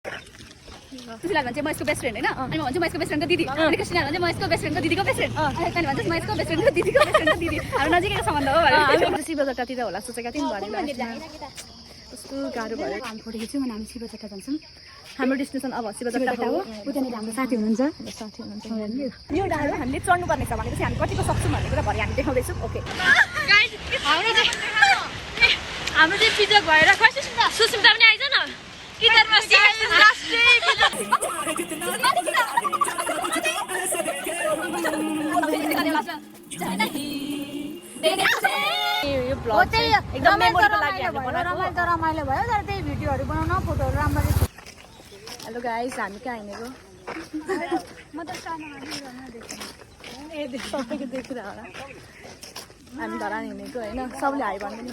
सुशीलाल भन्छ म यसको बेस्ट फ्रेन्ड हैन अनि म भन्छु म यसको बेस्ट फ्रेन्डको दिदी अनि कृष्णा भन्छ म यसको बेस्ट फ्रेन्डको दिदीको बेस्ट फ्रेन्ड अनि तैँले भन्छस् म यसको बेस्ट फ्रेन्डको दिदीको बेस्ट फ्रेन्डको दिदी हाम्रो नजिकैको सम्बन्ध हो भने हामी शिवजटातिर होला सोचेका थियौँ भने कस्तो गाह्रो भयो हामी फोटो खिच्यौँ अनि हामी शिवजटा जान्छौँ हाम्रो डेस्टिनेसन अब शिवजटा हो उतानिर हाम्रो साथी हुनुहुन्छ यो डाँडो हामीले चढ्नुपर्ने छ भनेपछि हामी कतिको सक्छौँ भन्ने कुरा भरे हामी देखाउँदैछौँ ओके हाम्रो चाहिँ पिजक भएर सुस्मिता पनि आइज न किताबमा रमाइलो भयो तर त्यही भिडियोहरू बनाउन फोटोहरू राम्ररी हेलो गाइस हामी कहाँ हिँडेको म त सबैको देखिरह होला हामी धरान हिँडेको होइन सबले हाई भन्दैन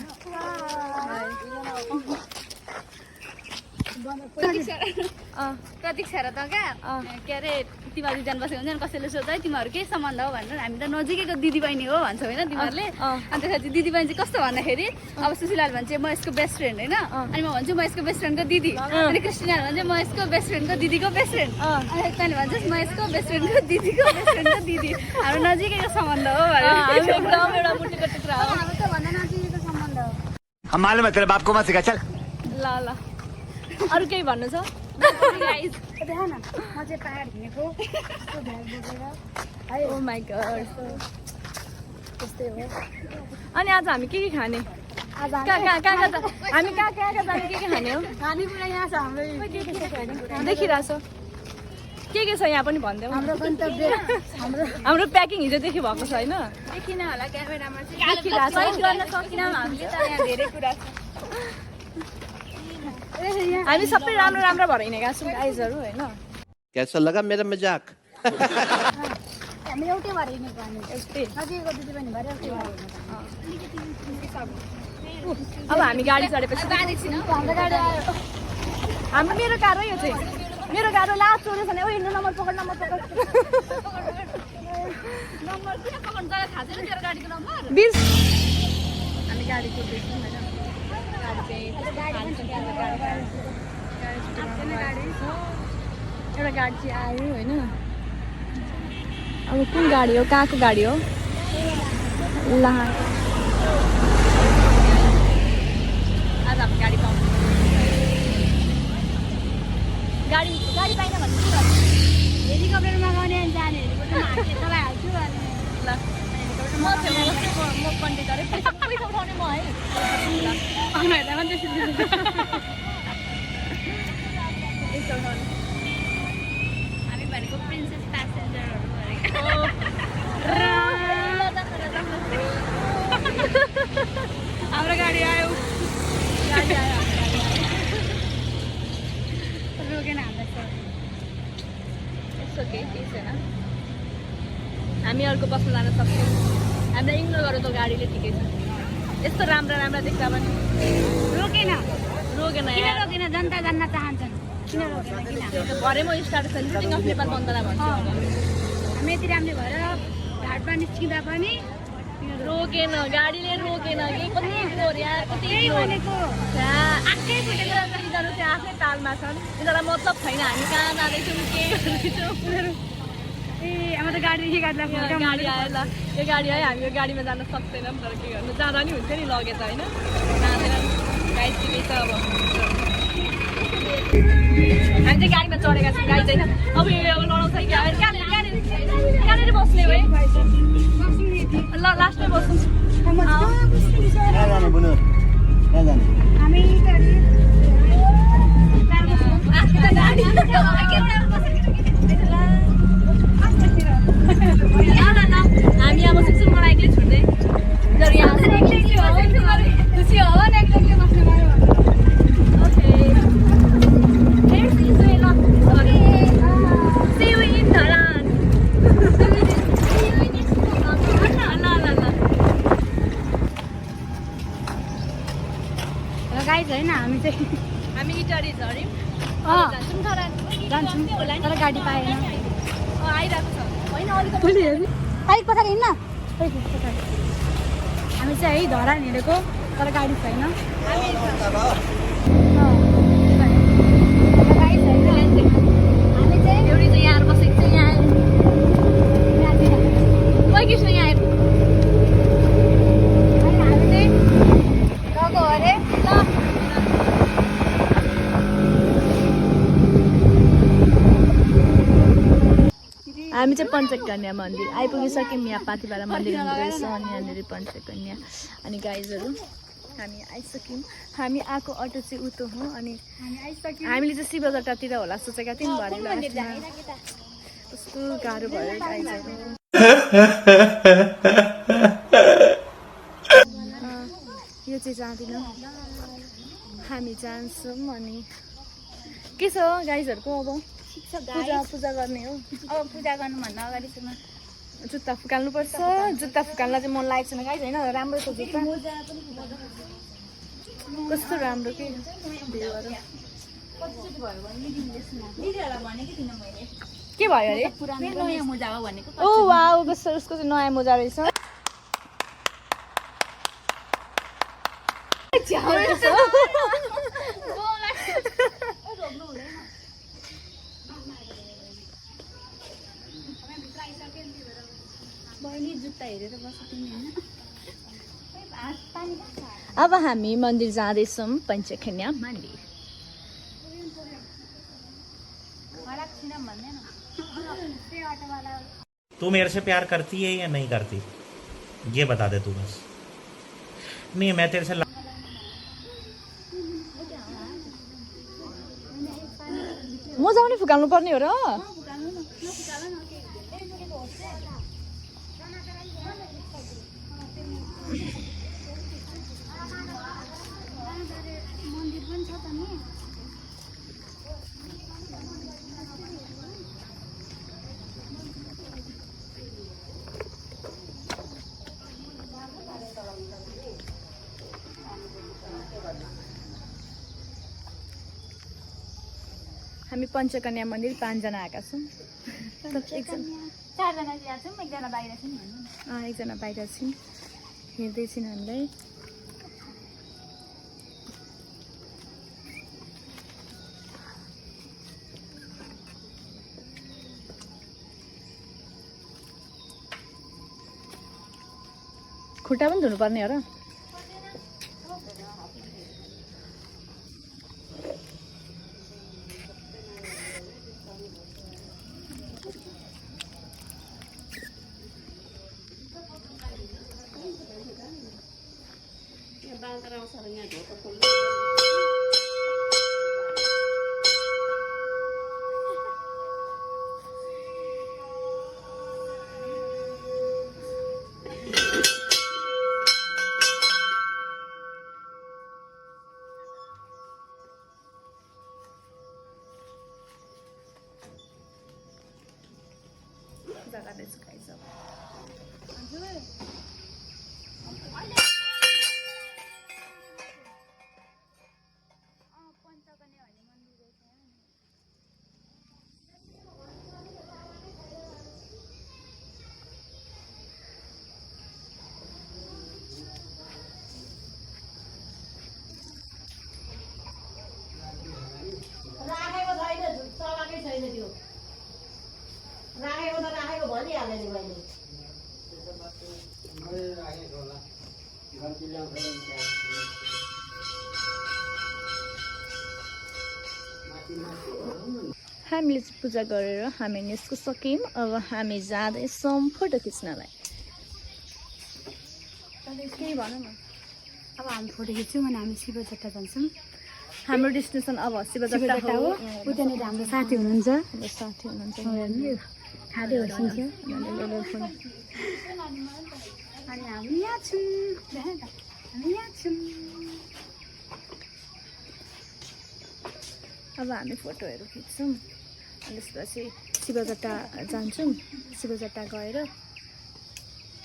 प्रतीक्षा र त क्या के अरे तिमीहरू दुईजना बसेको हुन्छ नि कसैले सोध्छ है तिमीहरू के सम्बन्ध हो भनेर हामी त नजिकैको दिदीबहिनी हो भन्छौ होइन तिमीहरूले अनि त्यसपछि दिदीबहिनी चाहिँ कस्तो भन्दाखेरि अब सुशीलाल भन्छ म यसको बेस्ट फ्रेन्ड होइन अनि म भन्छु म यसको बेस्ट फ्रेन्डको दिदी अनि कृष्णा भन्छ म यसको बेस्ट फ्रेन्डको दिदीको बेस्ट फ्रेन्ड अनि तैँले भन्छस् म यसको बेस्ट फ्रेन्डको दिदीको बेस्ट फ्रेन्डको दिदी हाम्रो नजिकैको सम्बन्ध हो एउटा मुटुको टुक्रा हो अब त भन्दा नजिकैको सम्बन्ध हो हम मालूम है तेरे बाप को मत सिखा चल ल ल अरू केही भन्नु छ देखा न म चाहिँ पाहाड हिँडेको ओ माई गॉड त्यस्तै हो अनि आज हामी के खाने आज हामी कहाँ जाने के खाने हो खानेकुरा यहाँ छ हाम्रो देखिरहेछ के छ यहाँ पनि भनिदेऊ हाम्रो गन्तव्य हाम्रो प्याकिङ हिजोदेखि भएको छ होइन देखिन होला क्यामेरामा देखिरहेछ गर्न सकिनँ हामीले त यहाँ धेरै कुरा छ हामी सबै राम्रो राम्रो भएर हिँडेका छौँ गाइजहरू होइन कैसा लगा मेरा मजाक हामी एउटै भएर हिँडेको हामी यस्तै नजिकको दिदीबहिनी भएर एउटै भएर हिँडेको अब हामी गाडी चढेपछि हाम्रो गाडी आयो हाम्रो मेरो कार हो यो चाहिँ मेरो गाडी लास्ट चोरेछ भने ओ हिँड्नु नम्बर पकड नम्बर किन पकड्नु तँलाई थाहा छैन तेरो गाडीको नम्बर 20 हामी गाडी कुद्दैछौँ होइन एउटा गाडी चाहिँ आयो होइन अब कुन गाडी हो कहाँको गाडी हो ल आज हामी गाडी पाउँछ गाडी पाइन भने के गर्छ हेलिकप्टरमा गउने अनि जाने हेलिकप्टरमा तँलाई हाल्छु अनि ल म कन्ट्याक्ट गरेँ पैसा उठाउने म है हामी भनेको प्रिन्सेस प्यासेन्जरहरू हाम्रो गाडी आयो रोकेन हामीलाई यसो केही छैन हामी अर्को बस्न जान सक्छौँ हामीलाई इग्नोर गरेर त गाडीले ठिकै छ यस्तो राम्रा देख्दा पनि रोकेन रोकेन किन रोकेन जनता जान्न चाहन्छन् किन रोकेन किन भरे म स्टार्ट छ सुटिङ अफ नेपाल बन्दला भन्छु हामी यति राम्रो भएर घाटमा निस्किँदा पनि रोकेन गाडीले रोकेन कि कति जोर यार कति भनेको आँखै फुटेर यिनीहरू चाहिँ आफ्नै तालमा छन् यिनीहरूलाई मतलब छैन हामी कहाँ जाँदैछौँ के गर्दैछौँ ए अब त गाडी गाडी आयो ल यो गाडी आयो हामी यो गाडीमा जान सक्दैनौँ तर के गर्नु जाँदा नि हुन्छ नि लगेज होइन जाँदैन गाडी ठिकै छ अब हामी चाहिँ गाडीमा चढेका छौँ गाडी चाहिँ अब यो लडाउँछ कि कहाँनिर बस्ने है ल लास्टमै बस्छौँ हामी हामी अब सिक्छौँ मलाई एक्लै छुट्दै जर यहाँ खुसी हो नि एक्लै बस्ने भयो okay See you in Dharan. Guys होइन हामी चाहिँ हामी इटारी झऱ्यौँ जान्छौँ धरान जान्छौँ तर गाडी पाएन आइरहेको छ होइन अलिकति अलिक पछाडि हिँड्न हामी चाहिँ है धरान हिँडेको तर गाडी छैन गाडी छैन हामी चाहिँ पञ्चकन्या मन्दिर आइपुगिसक्यौँ। यहाँ पाथिभारा मन्दिर हुँदो रहेछ अनि यहाँनिर पञ्चकन्या। अनि गाइजहरू हामी आइसक्यौँ। हामी आएको अटो चाहिँ उतो हो अनि हामीले चाहिँ शिवजटातिर होला सोचेका थियौँ भरे कस्तो गाह्रो भयो गाइजहरू। यो चाहिँ जाँदैनौँ हामी जान्छौँ। अनि के छ गाइजहरूको अब पूजा गर्ने हो। अब पूजा गर्नुभन्दा अगाडि जुत्ता फुकाल्नुपर्छ। जुत्ता फुकाल्न चाहिँ मन लागेको छैन गाइज होइन राम्रो छ जुत्ता कस्तो राम्रो के के भयो अरे नयाँ मोजा हो भनेको। ओ वाउ कस्तो उसको चाहिँ नयाँ मोजा रहेछ। अब हामी मन्दिर जाँदैछौँ पञ्चकन्या मन्दिर। तू मेरे से प्यार करती है या नहीं करती ये बता दे तू बस। नहीं मैं तेरे से मोजा पनि फुकाल्नु पर्ने हो र। हामी पञ्चकन्या मन्दिर 5 जना आएका छौँ। चारजना छौँ एकजना बाहिर छौँ एकजना बाहिर छिन् हेर्दैछिन् हामीलाई। खुट्टा पनि धुनुपर्ने हो र। हामीले पूजा गरेर हामी यसको सक्यौँ। अब हामी जाँदैछौँ फोटो खिच्नलाई। केही भन न। अब हामी फोटो खिच्छौँ अनि हामी शिवजटा जान्छौँ। हाम्रो डेस्टिनेसन अब शिवजटा हो। उतानिर हाम्रो साथी हुनुहुन्छ खाँदै होइन्छ अनि हामी यहाँ छौँ। अब हामी फोटोहरू खिच्छौँ अनि त्यसपछि शिवजटा जान्छौँ। शिवजटा गएर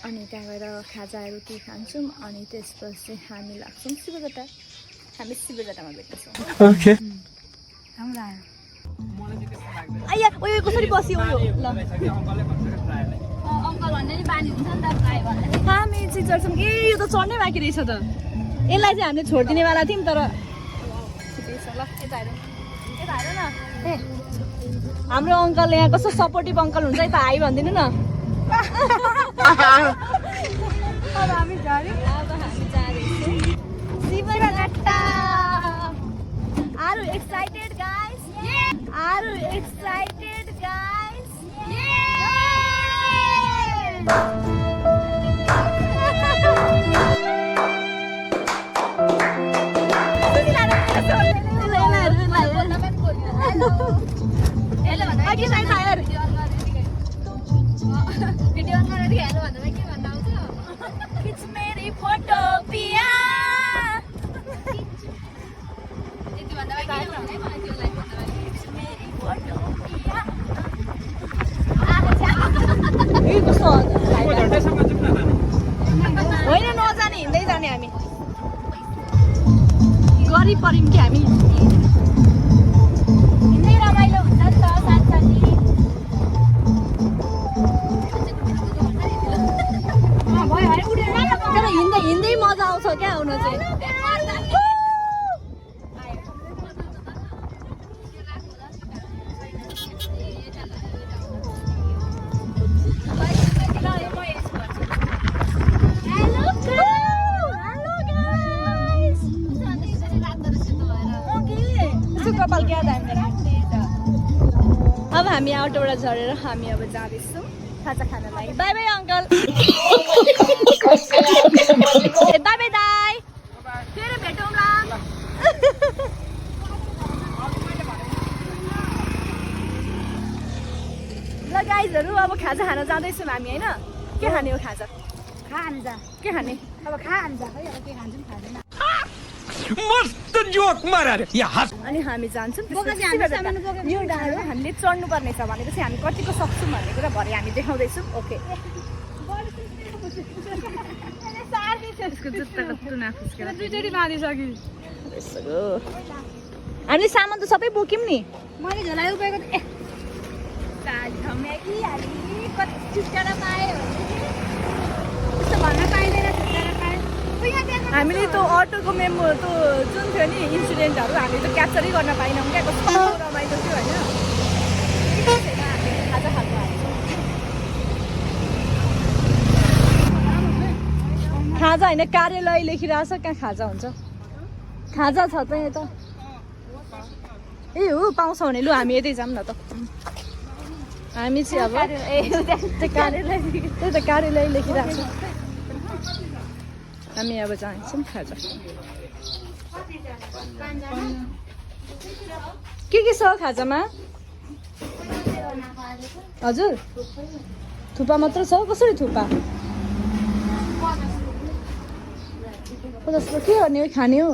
अनि त्यहाँ गएर खाजाहरू के खान्छौँ अनि त्यसपछि हामी लाग्छौँ शिवजटा। हामी शिवजटामा भेट्छौँ। ओके आया उयो कसरी बस्यो उयो ल अङ्कल भन्ने नि बानी हुन्छ नि त प्राय भन्ने। हामी चाहिँ चढ्छौँ। ए यो त चढ्नै बाँकी रहेछ त। यसलाई चाहिँ हामीले छोडिदिनेवाला थियौँ तर ल यता हेर न। ए हाम्रो अङ्कल यहाँ कस्तो सपोर्टिभ अङ्कल हुन्छ है त हाई भनिदिनु न। अब हामी जाँदैछौँ Shivajata. Are you excited guys? Are you excited guys? मेरी फोटो पिया होइन नजाने हिँड्दै जाने हामी गरी पर्यौँ कि हामी हिँड्दै रमाइलो हुन्छ नि त साथसाथी तर हिँड्दै हिँड्दै मजा आउँछ क्या आउनु चाहिँ कपाल क्या अब हामी आउटोबाट झरेर हामी अब जाँदैछौँ खाजा खानलाई by by uncle by by दाई फेरि भेटौँला ल गाइजहरू अब खाजा खान जाँदैछौँ हामी होइन के खाने हो खाजा के खाने अब मस्त जोक मारा रे यहाँ अनि हामी जान्छौँ यो डाँडो हामीले चढ्नु पर्ने छ भनेपछि हामी कतिको सक्छौँ भन्ने कुरा भरे हामी देखाउँदैछौँ ओके हामीले सामान त सबै बोक्यौँ नि मैले झोला उपाएको छुट्टाएर पाएँ त्यस्तो भन्न पाइँदैन छुट्टाएर पाएँ हामीले त्यो अटोको मेमो त्यो जुन थियो नि इन्सिडेन्टहरू हामीले त क्याप्चरै गर्न पाइनौँ क्या कस्तो रमाइलो थियो होइन हामी खाजा खाएको खाजा होइन कार्यालय लेखिरहेछ कहाँ खाजा हुन्छ खाजा छ त यहाँ त ए हो पाउँछ भने लु हामी यतै जाऊँ न त हामी चाहिँ अब त्यो कार्यालय त्यही त कार्यालय लेखिरहेको छ हामी अब जान्छौँ खाजा के छ खाजामा हजुर थुक्पा मात्र छ कसरी थुक्पा 50 रुपियाँ के गर्ने हो खाने हो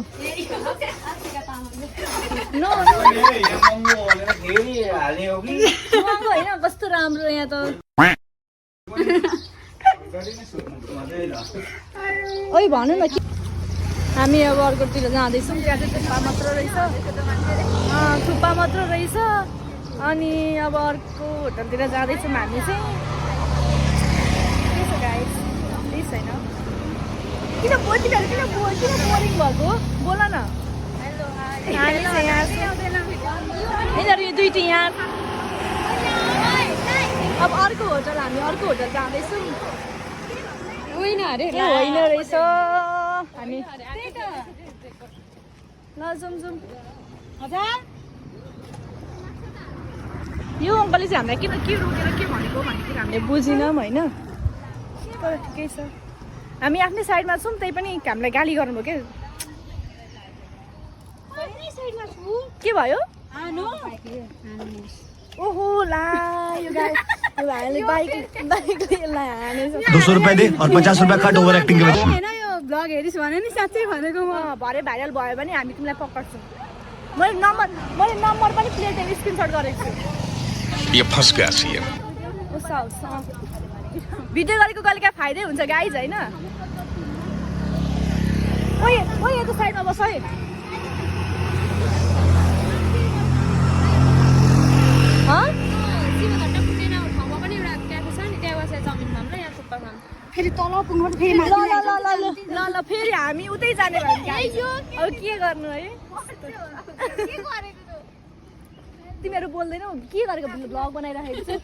महँगो होइन कस्तो राम्रो यहाँ त ओइ भनौँ न हामी अब अर्कोतिर जाँदैछौँ त्यहाँ चाहिँ थुक्पा मात्र रहेछ थुक्पा मात्र रहेछ अनि अब अर्को होटलतिर जाँदैछौँ हामी चाहिँ के छ गाइस केही छैन किन बोरिङ भएको बोल न हामी चाहिँ यहाँ यिनीहरू यो दुइटै यहाँ अब अर्को होटल हामी अर्को होटल जाँदैछौँ होइन रहेछ हामी ल जाउँ यो अङ्कलले चाहिँ हामीलाई किन के रोकेर के भनेको भन्ने कुरा हामीले बुझिनौँ होइन तर ठिकै छ हामी आफ्नै साइडमा छौँ त्यही पनि हामीलाई गाली गर्नुभयो के भयो ओहो ला यो भाइले बाइकले यसलाई हानेछ 200 रुपए दे और 50 रुपए कट ओवर एक्टिंग के वजह होइन यो ब्लग हेरिस् भने नि साँच्चै भनेको म भरे भाइरल भयो भने हामी तिमीलाई पक्र्छौँ मैले नम्बर पनि प्लेटमा स्क्रिनसट गरेको छु ये फंस गया सीएम भिडियो गरेको कहिले क्या फाइदै हुन्छ गाइज होइन ओए यता साइडमा बस है फेरि तल पुग्नु फेरि ल फेरि हामी उतै जाने भयो अब के गर्नु है तिमीहरू बोल्दैनौ के गरेको ब्लग बनाइराखेको छु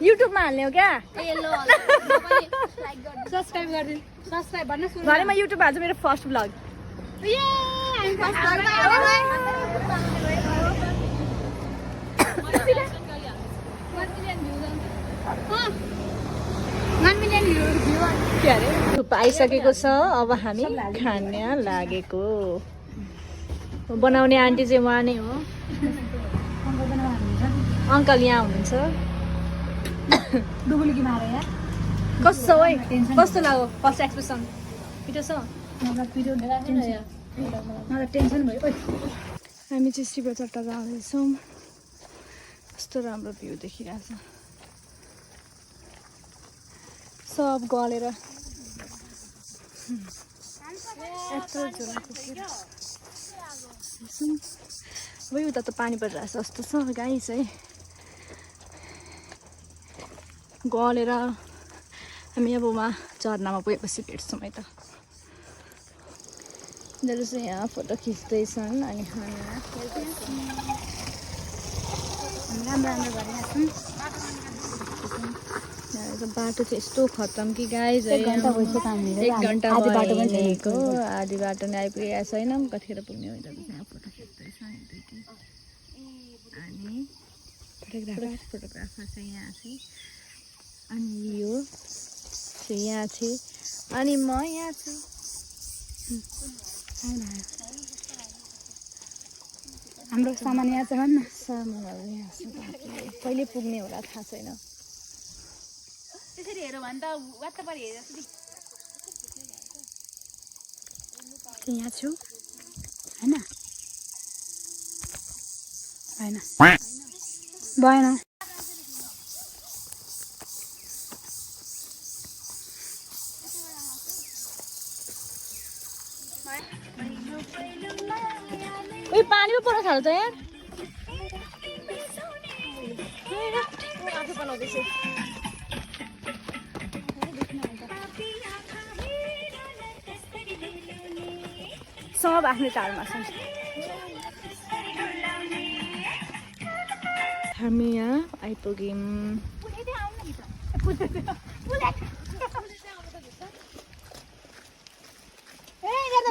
युट्युबमा हाल्ने हो क्या सब्स्क्राइब गरिदिनु सब्स्क्राइब भन्न सुन्नु घरमा युट्युब हाल्छ मेरो फर्स्ट ब्लग के अरे थुक्पा आइसकेको छ अब हामी खान लागेको बनाउने आन्टी चाहिँ उहाँ नै हो अङ्कल यहाँ हुनुहुन्छ कस्तो है कस्तो लाग्यो फर्स्ट एक्सप्रेसन पिटो छ टेन्सन भयो हामी चाहिँ शिवचट्टा जाँदैछौँ कस्तो राम्रो भ्यू देखिरहेछ सब गलेर वही उता त पानी परिरहेछ जस्तो छ गाई चाहिँ गलेर हामी अब उहाँ झरनामा पुगेपछि भेट्छौँ है त उनीहरू चाहिँ यहाँ फोटो खिच्दैछन् अनि हामी बाटो चाहिँ यस्तो खतम कि गाइज एक घन्टा भएको आधी बाटो नै आइपुगेको छैनौँ कतिखेर पुग्ने हो यहाँ फोटो खिच्दैछ अनि फोटोग्राफर चाहिँ यहाँ चाहिँ अनि यो चाहिँ यहाँ चाहिँ अनि म यहाँ छु हाम्रो सामान यहाँ छ भन्न सामानहरू यहाँ छ कहिले पुग्ने होला थाहा छैन त्यसरी हेऱ्यो भने त वात्त परि हेरेर यहाँ छु होइन भएन उयो पानी पो पर्न थाल्छ यार आफै बनाउँदैछु सब आफ्नै टाढोमा छन् हामी यहाँ आइपुग्यौँ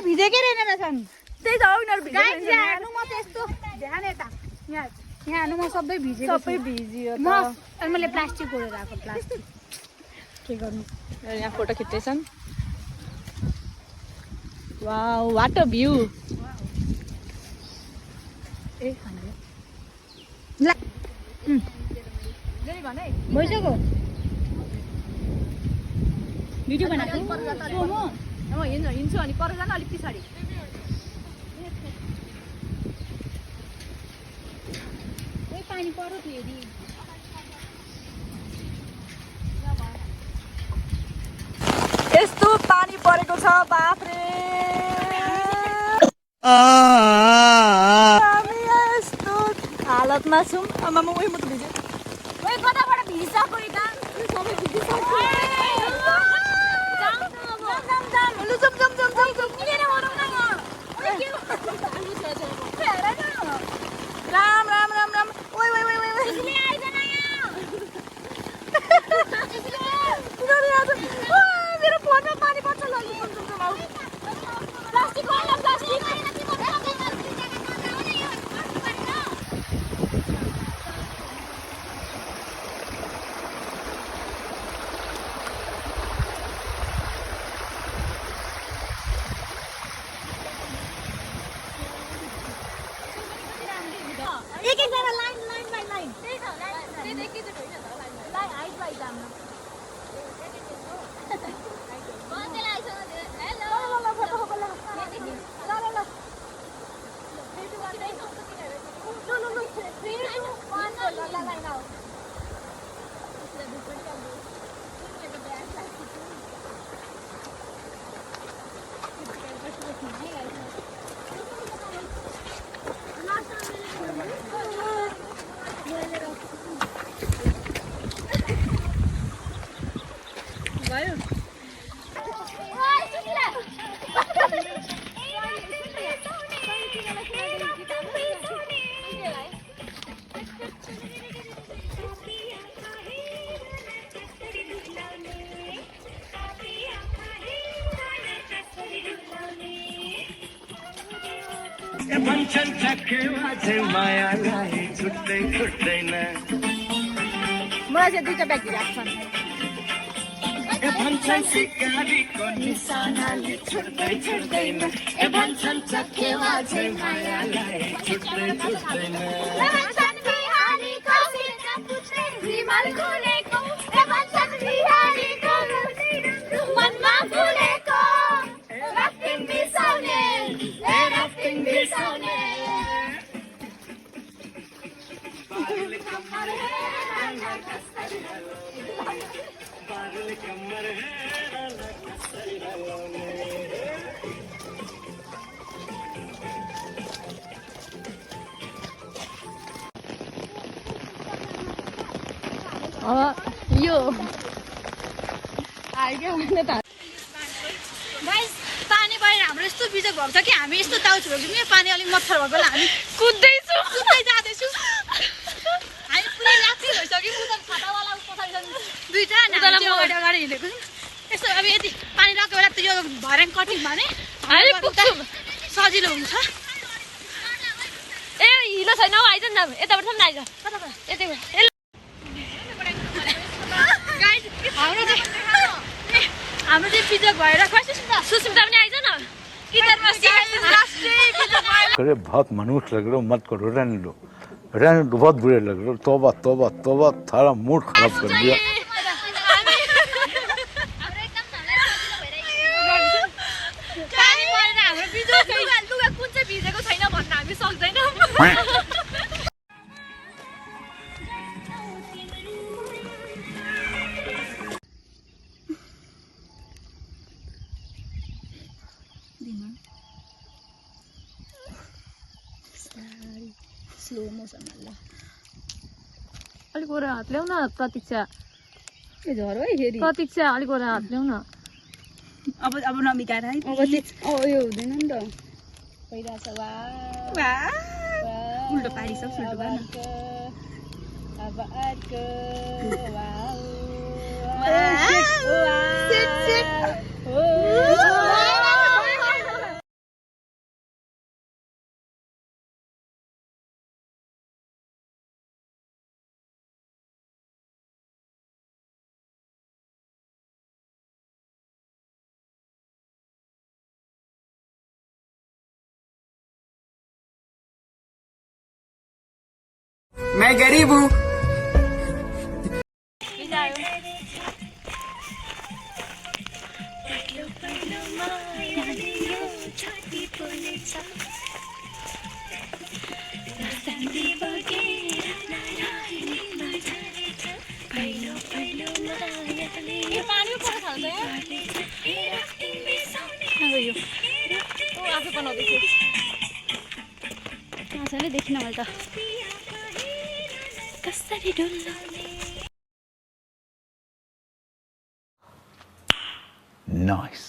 भिजेकै रहेनछन् त्यही त हो उनीहरू हेर्नु म त यस्तो ध्यान यता यहाँ हेर्नु म सबै भिजेको सबै भिजियो म अनि मैले प्लास्टिक ओढेर आएको प्लास्टिक के गर्नु यहाँ फोटो खिच्दैछन् वाउ वाट अ भ्यू भइसक्यो भिडियो बनाएको हिँड्छु अनि पर जानु अलिक पछाडि पानी पर्यो फेरि यस्तो पानी परेको छ बाफ्रे हामी यस्तो हालतमा छौँ आमामा उही म त भिज्यो ओइ कताबाट भिजिसक्यो नि त सबै भिजिसक्यो राम राम राम राम ओइ ओइ ओइ ओइ मेरो फोनमा पानी पर्छ ल प्लास्टिक होला प्लास्टिक एक एकजना लाइन लाइन बाइ लाइन त्यही त लाइन त्यही त एकैचोटि होइन त लाइन हाइट बाइ जाम बन्देला आइसक्यो हेलो ल फोटो ल ल ल लाइन आउ भयो भन्छन् ठ्याक्कै मान्छे मायालाई छुट्टै छुट्दैन मलाई चाहिँ दुईटा ब्याग दिइरहेको छ यो पानी बाहिर हाम्रो यस्तो बिजोग भएको छ कि हामी यस्तो दाउ छोड्छौँ पानी अलिक मच्छर भएको बेला हामी कुद्दै जाँदैछु हामी पुरै लाप्सी भइसक्यौँ उता छातावाला पछाडि दुईटा अगाडि हिँडेको छौँ यस्तो अब यति पानी रहेको बेला त यो भर्याङ कटिङ भने सजिलो हुन्छ ए हिलो छैन हौ आइज न यताबाट पनि आइज यतै हाम्रो चाहिँ बिजोग भएर सुस्मिता पनि आइज न अरे बहुत मनुष्य लग रहे हो मत करो रहने दो बहुत बुरे लग रहे हो तौबा तौबा तौबा थारा मूड खराब कर दिया पानी परेर हाम्रो बिजोग लुगा कुन चाहिँ भिजेको छैन भन्न हामी सक्दैनौँ स्लो मोसन अलिक ओर हात ल्याउ न प्रतीक्षा झर है फेरि प्रतीक्षा अलिक ओर हात ल्याउ न अब नमिकाएर है यो हुँदैन नि त भइरहेछ उल्टो पारिसक्छ उल्टो भएन अब अर्को मैं गरीब हूँ आफै बनाउँदैछु देखिन मैले त कसरी डुल्ला नाइस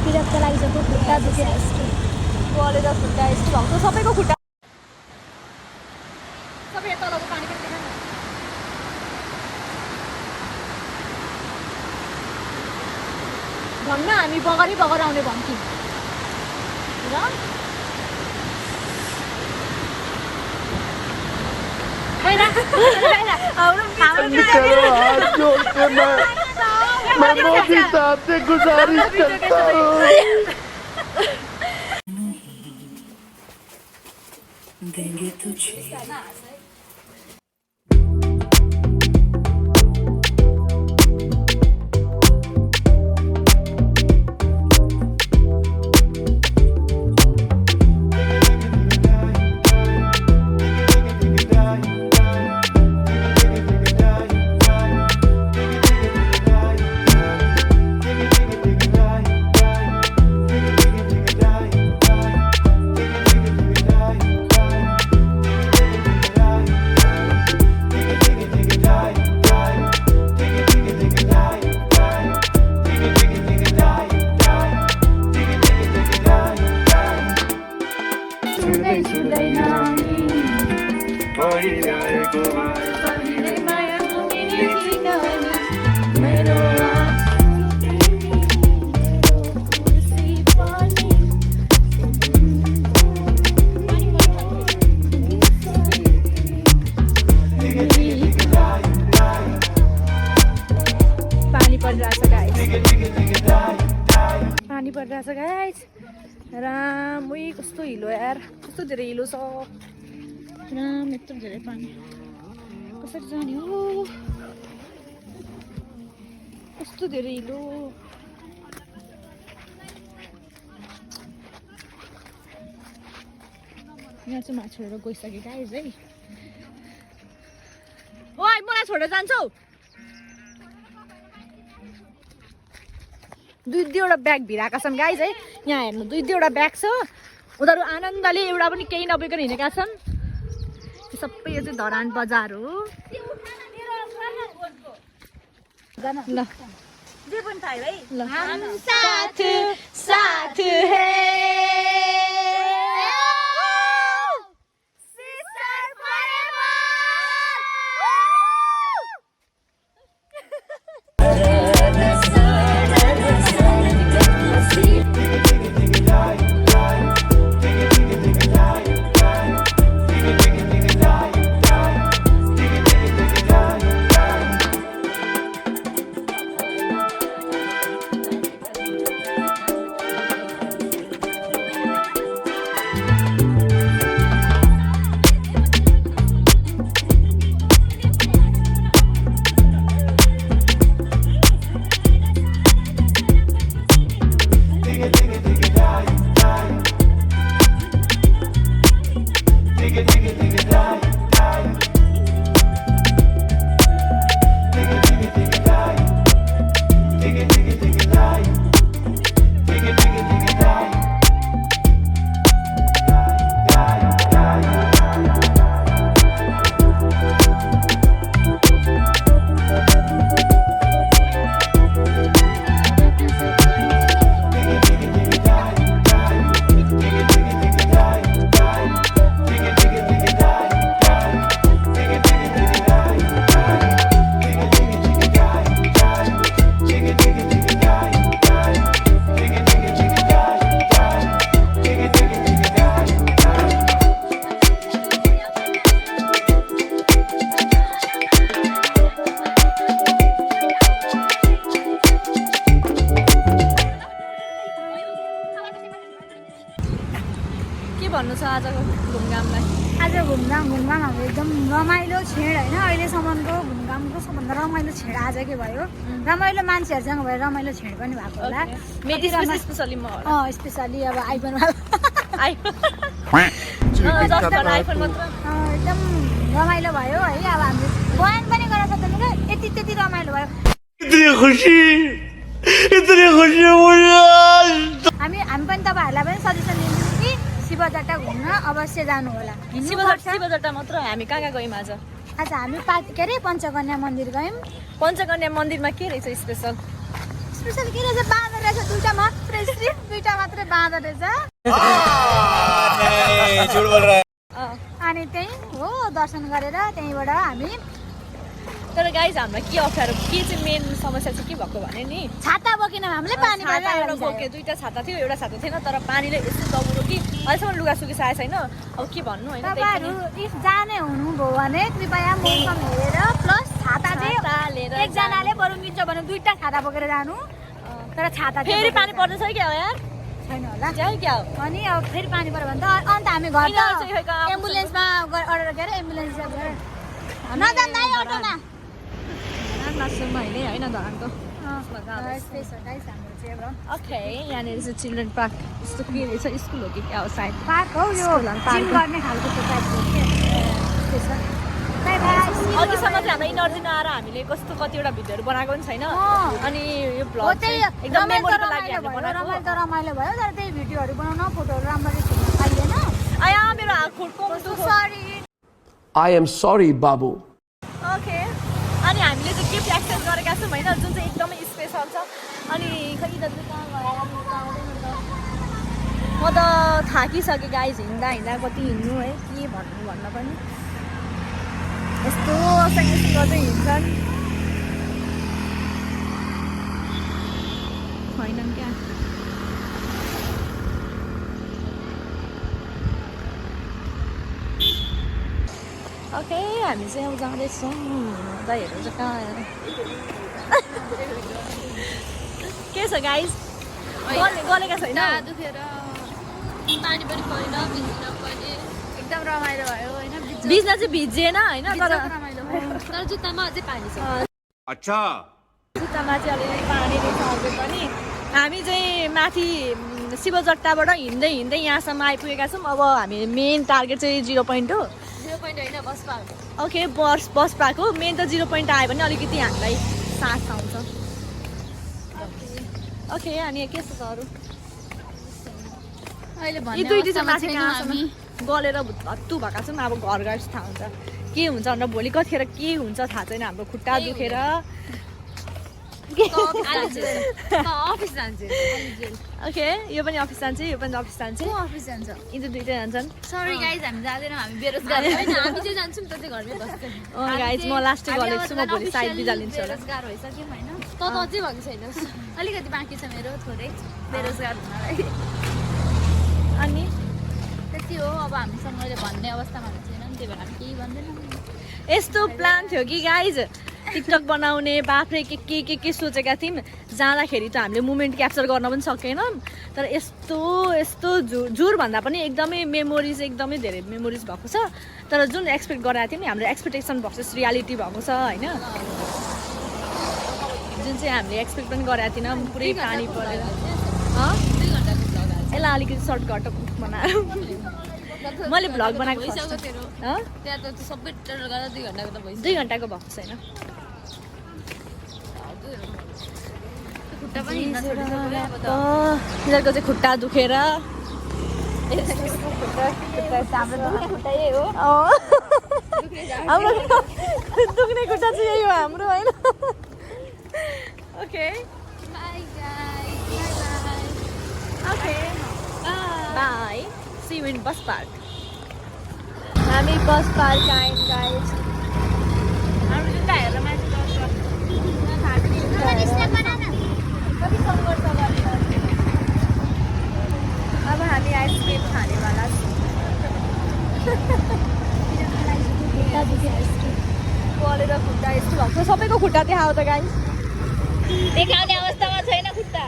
विरक्त लागिसक्यो खुट्टा दुखेर बलेर खुट्टा यस्तो भएको छ सबैको खुट्टा सबै तलको पानी पनि देखाउन भन्न हामी बगरी बगर आउने भन्थ्यौँ मैं मोदी साहब से गुजारिश करता हूँ देंगे तुझे पानी परिरहेछ गाइस, पानी परिरहेछ गाइस। राम उही कस्तो हिलो यार, कस्तो धेरै हिलो छ राम, यत्रो धेरै पानी कसरी जाने हो, कस्तो धेरै हिलो। यहाँ चाहिँ माछा छोडेर गइसक्यो गाइस है। ओइ मलाई छोडेर जान्छौ? दुईवटा ब्याग भिराएका छन् गाइस है। यहाँ हेर्नु दुईवटा ब्याग छ, उनीहरू आनन्दले एउटा पनि केही नबोकेर हिँडेका छन्। सबै यो चाहिँ धरान बजार हो। ल जे पनि थाहा है, हम साथ साथ है भन्नु छ आजको घुमघामलाई? आज घुमघाम हाम्रो एकदम रमाइलो छेड होइन, अहिलेसम्मको घुमघामको सबभन्दा रमाइलो छेड आजकै भयो। रमाइलो मान्छेहरूसँग भयो, रमाइलो छेड पनि भएको होला। स्पेसली अब आइफोन एकदम रमाइलो भयो है। अब हामीले बयान पनि गर्न सक्दैनौँ क्या, त्यति रमाइलो भयो। हामी पनि तपाईँहरूलाई पनि सजेसन दिन्छौँ कि शिवजटा घुम्न अवश्य जानु होला। शिवजटा मात्र हामी कहाँ गयौँ आज? आज हामी के अरे पञ्चकन्या मन्दिर गयौँ। पञ्चकन्या मन्दिरमा के रहेछ स्पेसल? स्पेसल के रहेछ? बाँदर रहेछ, दुईटा मात्रै बाँदर रहेछ। अनि त्यही हो दर्शन गरेर त्यहीँबाट हामी। तर गाइज हामीलाई के अप्ठ्यारो, के चाहिँ मेन समस्या चाहिँ के भएको भने नि, छाता बोकेन हामीले, पानी बोके दुईटा छाता थियो, एउटा छाता थिएन। तर पानीले यस्तो दौडो कि अहिलेसम्म लुगा सुकिसकेको छैन। अब के भन्नु होइन, तपाईँहरू इफ जाने हुनुभयो भने कृपया मौसम हेरेर प्लस छाता चाहिँ एकजनाले बरु मिल्छ भने दुईटा छाता बोकेर जानु। तर छाता फेरि पानी पर्दैछ क्या यार, छैन होला क्या हो? अनि अब फेरि पानी पऱ्यो भने त अन्त हामी घर एम्बुलेन्समा अर्डर गरेर एम्बुलेन्स नजान्दा है अटोमा क्लासरुममा अहिले होइन धरानको। ओके, यहाँनिर चाहिँ चिल्ड्रेन पार्क यस्तो के रहेछ, स्कुल हो कि क्या हो? सायद पार्क हो यो, जिम गर्ने खालको अघिसम्म चाहिँ हामीलाई इनर्जी नआएर हामीले कस्तो कतिवटा भिडियोहरू बनाएको पनि छैन। अनि यो भ्लग चाहिँ एकदम मेमोरीको लागि हामीले बनाएको। रमाइलो भयो, तर त्यही भिडियोहरू बनाउन फोटोहरू राम्ररी खिच्न पाइएन। आया मेरो खुट्टो सरी। I am sorry, बाबु। ओके, अनि हामीले चाहिँ गिफ्ट एक्सचेन्ज गरेका छौँ होइन, जुन चाहिँ एकदमै स्पेसल छ। अनि खै दाजु कहाँ गएर म त थाकिसकेँ गाइज, हिँड्दा कति हिँड्नु है, के भन्नु भन्न पनि। यस्तो सँगै गर्दै हिँड्छन् छैनन् क्या ओके हामी चाहिँ अब जाँदैछौँ दाइहरू चाहिँ कहाँ के छ गाइस गलेका छैन पानी पनि परेन भिज्न पनि एकदम रमाइलो भयो होइन भिज्न चाहिँ भिजिएन होइन तर रमाइलो भयो तर जुत्तामा अझै पानी छ अच्छा जुत्तामा चाहिँ अलिअलि पानी रहेछ अझै पनि हामी चाहिँ माथि शिवजट्टाबाट हिँड्दै हिँड्दै यहाँसम्म आइपुगेका छौँ अब हामी मेन टार्गेट चाहिँ 0.2 0 पोइन्ट होइन bus park okay bus park हो मेन त 0 पोइन्ट आयो भने अलिकति हामीलाई साथ आउँछ ओके अनि के छ त अरू अहिले यी दुईटी चाहिँ माथि कहाँसम्म गलेर हत्तु भएका छौँ अब घर गएपछि थाहा हुन्छ के हुन्छ भनेर भोलि कतिखेर के हुन्छ थाहा छैन हाम्रो खुट्टा दुखेर अफिस जान्छ ओके यो पनि अफिस जान्छ यो पनि अफिस जान्छ अफिस जान्छ यिनीहरू दुइटै जान्छन् सरी गाइज हामी जाँदैनौँ हामी बेरोजगार होइन हामी चाहिँ जान्छौँ त चाहिँ घरमै बस्छौँ गाइज म लास्टै गलेको छु म भोलि साइड बिदा लिन्छु होला बेरोजगार भइसक्यौँ होइन त अझै भएको छैन अलिकति बाँकी छ मेरो थोरै बेरोजगार हुनलाई अनि त्यति हो अब हामीसँग अहिले भन्ने अवस्थामा हामी छैनौँ त्यही भएर हामी केही भन्दैनौँ यस्तो प्लान थियो कि गाइज टिकटक बनाउने बाफ्रे के सोचेका थियौँ जाँदाखेरि त हामीले मुमेन्ट क्याप्चर गर्न पनि सकेनौँ तर यस्तो जुर भन्दा पनि एकदमै मेमोरिज एकदमै धेरै मेमोरिज भएको छ तर जुन एक्सपेक्ट गरेका थियौँ नि हाम्रो एक्सपेक्टेसन भर्सेस रियालिटी भएको छ होइन जुन चाहिँ हामीले एक्सपेक्ट पनि गरेका थिएनौँ पुरै पानी परेर 2 घन्टाको भ्लग यसलाई अलिकति सर्टकट बनाएर मैले भ्लग बनाएको भइसक्यो तेरो त्यहाँ त सबै टोटल गर्दा 2 घन्टाको त भइसक्यो 2 घन्टाको भएको छैन खुट्टा पनि हिँड्न छोडिसक्यो अब त तिनीहरूको चाहिँ खुट्टा दुखेर हाम्रो दुख्ने खुट्टा चाहिँ यही हो हाम्रो होइन okay bye guys bye okay bye see you in bus park हामी बस पार्क आयौँ गाइस हाम्रो जुत्ता हेरेर माथि कति सङ्घर्ष गरेर अब हामी आइसक्रिम खानेवाला छौँ गलेर खुट्टा यस्तो भएको सबैको खुट्टा देखाऊ त गाइस देखाउने अवस्थामा छैन खुट्टा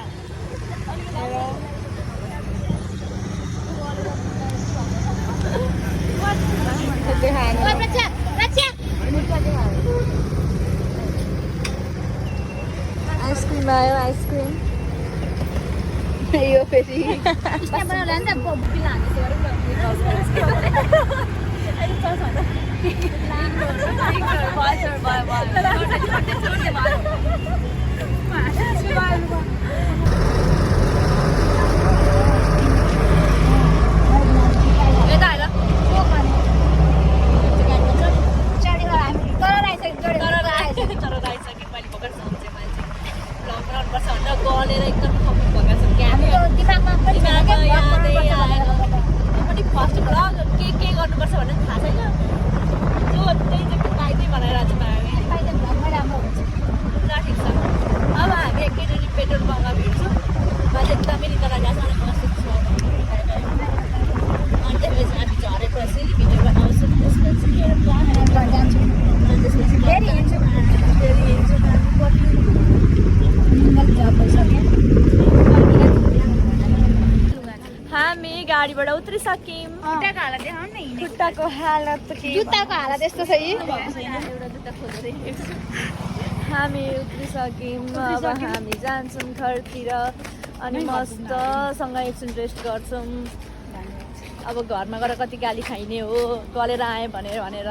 आइसक्रिम आयो आइसक्रिम यो फेरि बनाउला नि त बिल गलेर एकदम खप्नु भएका छौँ दिमागमा पनि यादै आयो पनि फर्स्ट भ्लग के गर्नुपर्छ भन्ने थाहा छैन जो त्यही चाहिँ पाइँदै बनाइरहेको छौँ हामी ल ठिक छ अब हामी एकैचोटि पेट्रोल पम्पमा भेट्छौँ मैले एकदमै निकाला गएको छ बसेको छु अनि त्यसपछि हामी झरेपछि भिडियो बनाउँछु त्यसपछि फेरि हिँड्छौँ हामी गाडीबाट उत्रिसक्यौँ खुट्टाको हालत जुत्ताको हालत यस्तो छ यी हामी उत्रिसक्यौँ अब हामी जान्छौँ घरतिर अनि मस्तसँग एकछिन रेस्ट गर्छौँ अब घरमा गएर कति गाली खाइने हो गलेर आएँ भनेर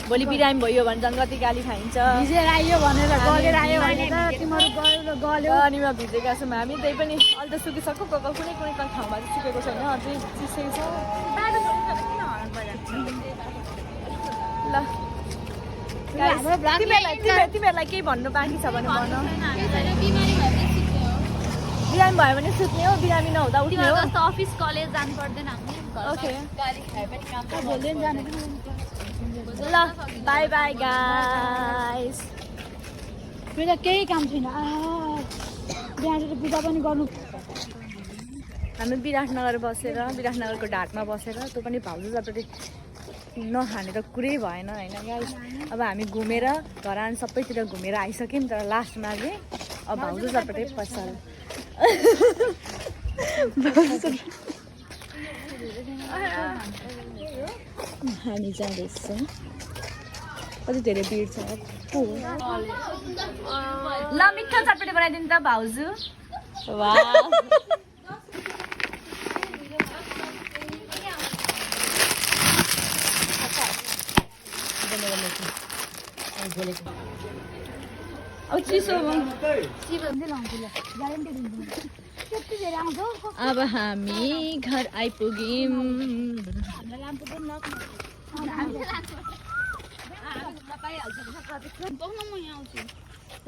भोलि बिरामी भयो भने झन् कति गाली खाइन्छ भिजेर आयो भनेर गलेर आयो भनेर तिमीहरू गल्यो पानीमा भिजेका छौँ हामी त्यही पनि अहिले त सुकिसक्यो कुनै ठाउँमा चाहिँ सुकेको छैन अझै चिसै छ ल तिमीहरूलाई केही भन्नु बाँकी छ भने भन बिरामी भयो भने सुत्ने हो बिरामी नहुँदा उठ्ने हो अफिस कलेज जानु पर्दैन हामी ओके गाडी खाए पनि काम भोलि जानु पनि ल बाई बाई गाइस। मेरो केही काम छैन बिहान पूजा पनि गर्नु। हामी विराटनगर बसेर विराटनगरको ढाटमा बसेर त्यो पनि भाउजू जपट्टि नखाने त कुरै भएन होइन गाइस। अब हामी घुमेर घरान सबैतिर घुमेर आइसक्यौँ तर लास्टमा चाहिँ अब भाउजू जपट्टि पसल हामी जाँदैछौँ। कति धेरै भिड छ। ल मिठो चटपटी बनाइदिनु त भाउजू। वाह अब चिसो अब हामी घर आइपुग्यौँ।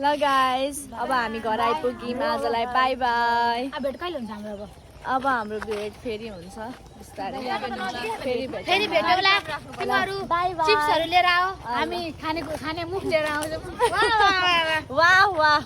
ल गाइस अब हामी घर आइपुग्यौँ। आजलाई बाई बाई। भेट कहिले हुन्छ हाम्रो अब हाम्रो भेट फेरि हुन्छ बिस्तारै। फेरि भेटौँला। तिमीहरू चिप्सहरू लिएर आऊ हामी खाने मुख लिएर आउँछौँ। वाह वाह।